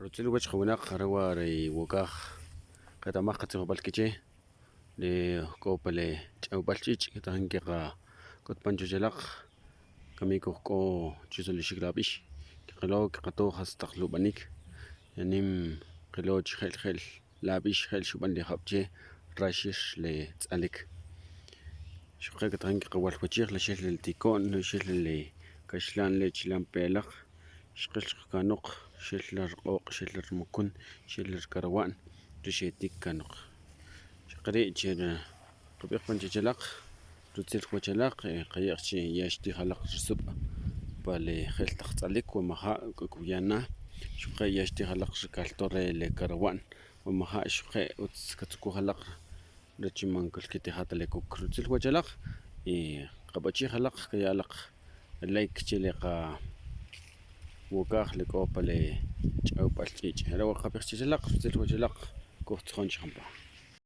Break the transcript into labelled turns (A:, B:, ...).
A: Rutzil wach khawna kharawa re wokaj qatamaq qatsu balkiche le kopale chawbalchich kitanqiqa kutpanchuchalaq kamikuq k'o chusolixiklapish qilo qatu hastaq lub'anik nim qilo chjel labix jel xub'an li jab'che raxix le tz'alik xuqe kitanqiqa walwachij la xej li tikon xej li kaxlan le chilan pelaq xqil kanuq xel la rq'oq xel la rmukun xel la rkarawan rixetik kanuq xqari' chi qab'iq panchichalaq rutzil wachalaq qayeqchi ya xtijalaq rsub' pale jel taq tz'alik wa maja' k'o yana xuqe ya xtijalaq rkalto re le karawan wa maja' xuqe utz katzukujalaq rech imank'o lkitijatelekuk rutzil wachalaq y qab'achijalaq kayalaq like chile qa wokaj le k'o pale ch'awb'al ch'ich' are' wa qapiq chichalaq rutzil wachalaq kuj tz'jun chaqanpa'.